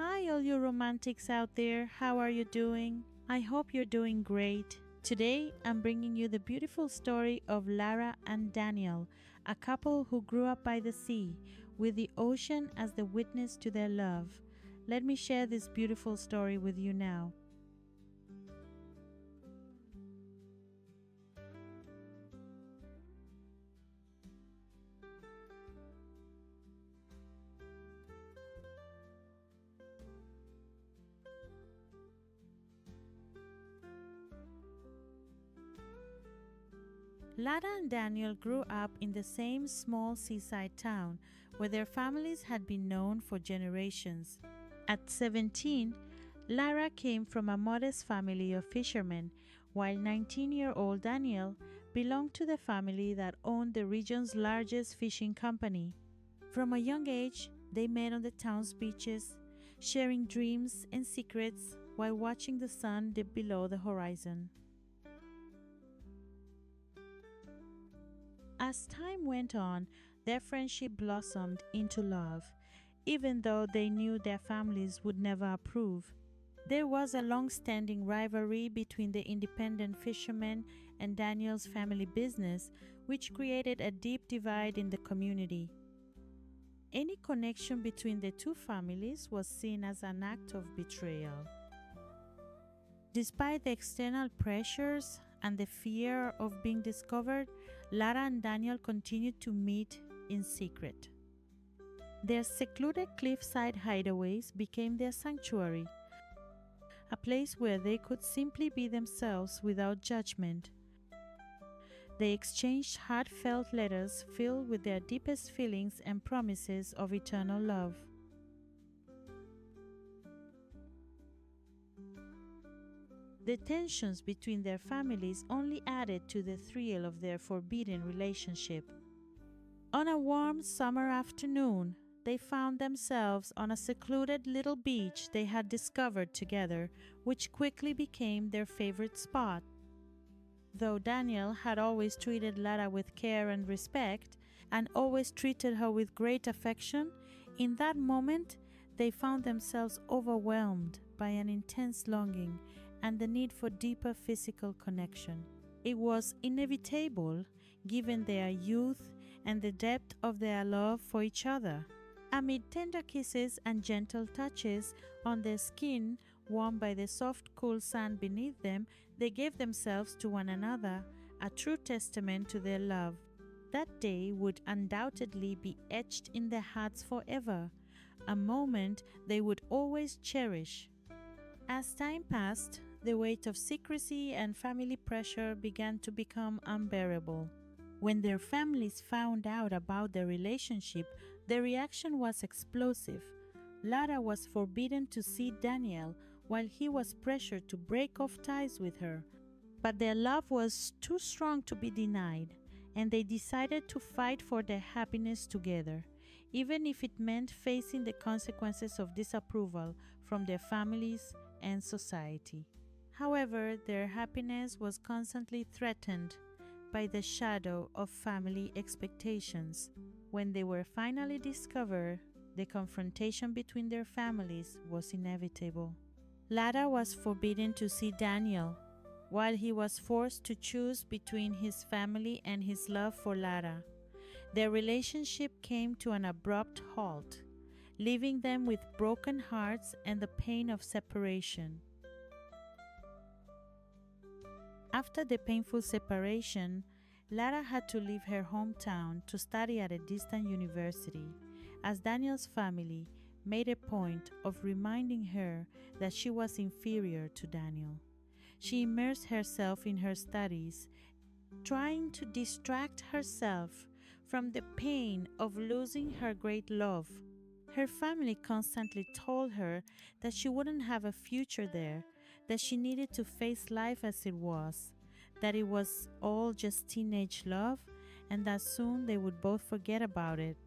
Hi, all you romantics out there. How are you doing? I hope you're doing great. Today, I'm bringing you the beautiful story of Lara and Daniel, a couple who grew up by the sea, with the ocean as the witness to their love. Let me share this beautiful story with you now. Lara and Daniel grew up in the same small seaside town where their families had been known for generations. At 17, Lara came from a modest family of fishermen, while 19-year-old Daniel belonged to the family that owned the region's largest fishing company. From a young age, they met on the town's beaches, sharing dreams and secrets while watching the sun dip below the horizon. As time went on, their friendship blossomed into love, even though they knew their families would never approve. There was a long-standing rivalry between the independent fishermen and Daniel's family business, which created a deep divide in the community. Any connection between the two families was seen as an act of betrayal. Despite the external pressures and the fear of being discovered, Lara and Daniel continued to meet in secret. Their secluded cliffside hideaways became their sanctuary, a place where they could simply be themselves without judgment. They exchanged heartfelt letters filled with their deepest feelings and promises of eternal love. The tensions between their families only added to the thrill of their forbidden relationship. On a warm summer afternoon, they found themselves on a secluded little beach they had discovered together, which quickly became their favorite spot. Though Daniel had always treated Lara with care and respect, and always treated her with great affection, in that moment they found themselves overwhelmed by an intense longing and the need for deeper physical connection. It was inevitable, given their youth and the depth of their love for each other. Amid tender kisses and gentle touches on their skin, warmed by the soft, cool sand beneath them, they gave themselves to one another, a true testament to their love. That day would undoubtedly be etched in their hearts forever, a moment they would always cherish. As time passed, the weight of secrecy and family pressure began to become unbearable. When their families found out about their relationship, the reaction was explosive. Lara was forbidden to see Daniel, while he was pressured to break off ties with her. But their love was too strong to be denied, and they decided to fight for their happiness together, even if it meant facing the consequences of disapproval from their families and society. However, their happiness was constantly threatened by the shadow of family expectations. When they were finally discovered, the confrontation between their families was inevitable. Lara was forbidden to see Daniel, while he was forced to choose between his family and his love for Lara. Their relationship came to an abrupt halt, leaving them with broken hearts and the pain of separation. After the painful separation, Lara had to leave her hometown to study at a distant university, as Daniel's family made a point of reminding her that she was inferior to Daniel. She immersed herself in her studies, trying to distract herself from the pain of losing her great love. Her family constantly told her that she wouldn't have a future there, that she needed to face life as it was, that it was all just teenage love, and that soon they would both forget about it.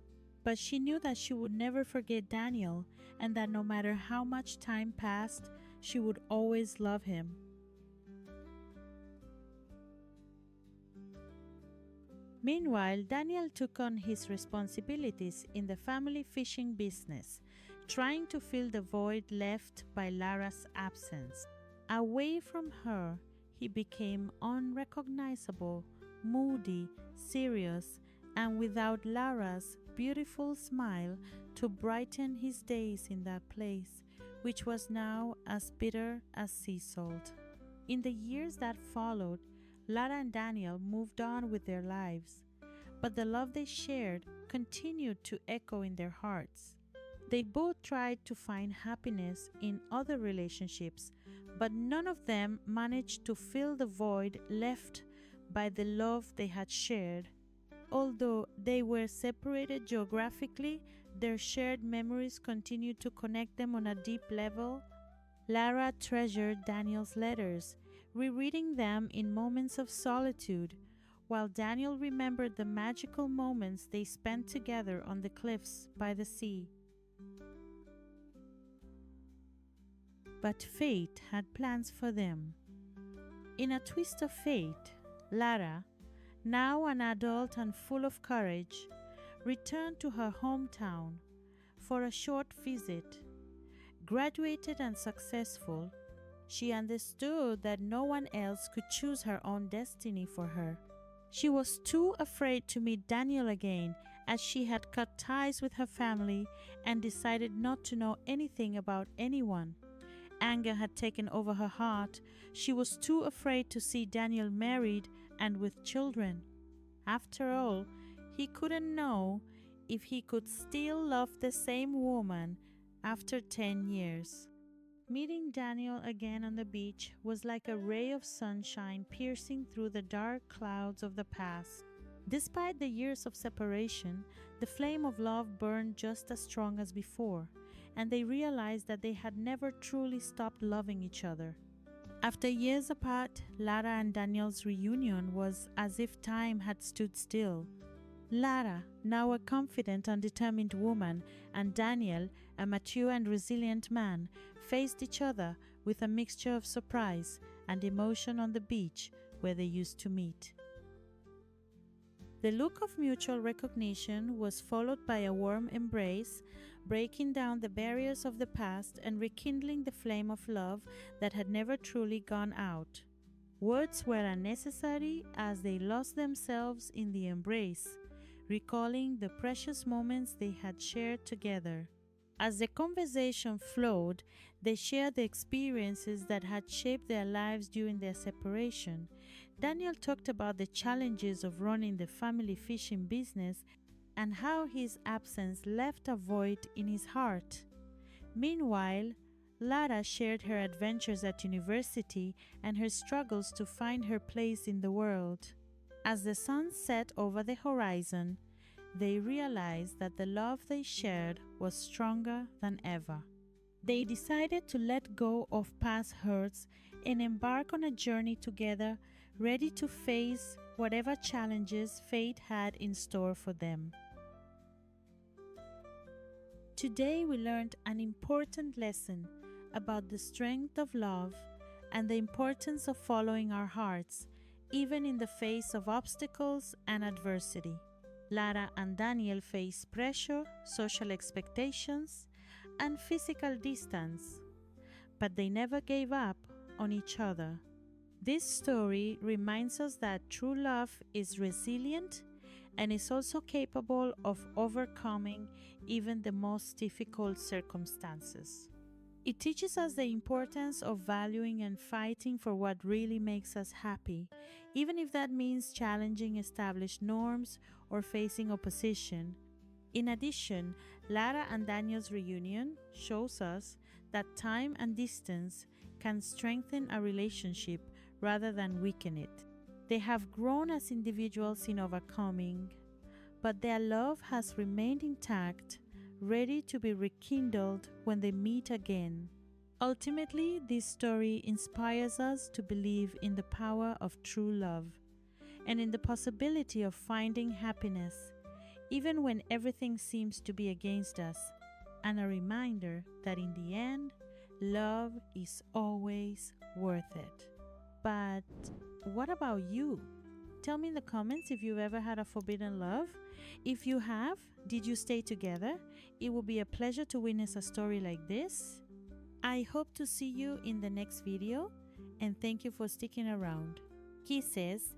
But she knew that she would never forget Daniel, and that no matter how much time passed, she would always love him. Meanwhile, Daniel took on his responsibilities in the family fishing business, trying to fill the void left by Lara's absence. Away from her, he became unrecognizable, moody, serious, and without Lara's beautiful smile to brighten his days in that place, which was now as bitter as sea salt. In the years that followed, Lara and Daniel moved on with their lives, but the love they shared continued to echo in their hearts. They both tried to find happiness in other relationships, but none of them managed to fill the void left by the love they had shared. Although they were separated geographically, their shared memories continued to connect them on a deep level. Lara treasured Daniel's letters, rereading them in moments of solitude, while Daniel remembered the magical moments they spent together on the cliffs by the sea. But fate had plans for them. In a twist of fate, Lara, now an adult and full of courage, returned to her hometown for a short visit. Graduated and successful, she understood that no one else could choose her own destiny for her. She was too afraid to meet Daniel again, as she had cut ties with her family and decided not to know anything about anyone. Anger had taken over her heart. She was too afraid to see Daniel married and with children. After all, he couldn't know if he could still love the same woman after 10 years. Meeting Daniel again on the beach was like a ray of sunshine piercing through the dark clouds of the past. Despite the years of separation, the flame of love burned just as strong as before, and they realized that they had never truly stopped loving each other. After years apart, Lara and Daniel's reunion was as if time had stood still. Lara, now a confident and determined woman, and Daniel, a mature and resilient man, faced each other with a mixture of surprise and emotion on the beach where they used to meet. The look of mutual recognition was followed by a warm embrace, breaking down the barriers of the past and rekindling the flame of love that had never truly gone out. Words were unnecessary as they lost themselves in the embrace, recalling the precious moments they had shared together. As the conversation flowed, they shared the experiences that had shaped their lives during their separation. Daniel talked about the challenges of running the family fishing business and how his absence left a void in his heart. Meanwhile, Lara shared her adventures at university and her struggles to find her place in the world. As the sun set over the horizon, they realized that the love they shared was stronger than ever. They decided to let go of past hurts and embark on a journey together, ready to face whatever challenges fate had in store for them. Today we learned an important lesson about the strength of love and the importance of following our hearts, even in the face of obstacles and adversity. Lara and Daniel faced pressure, social expectations, and physical distance, but they never gave up on each other. This story reminds us that true love is resilient and is also capable of overcoming even the most difficult circumstances. It teaches us the importance of valuing and fighting for what really makes us happy, even if that means challenging established norms or facing opposition. In addition, Lara and Daniel's reunion shows us that time and distance can strengthen a relationship rather than weaken it. They have grown as individuals in overcoming, but their love has remained intact, ready to be rekindled when they meet again. Ultimately, this story inspires us to believe in the power of true love and in the possibility of finding happiness, even when everything seems to be against us, and a reminder that in the end, love is always worth it. But what about you? Tell me in the comments if you've ever had a forbidden love. If you have, did you stay together? It will be a pleasure to witness a story like this. I hope to see you in the next video, and thank you for sticking around. Kisses.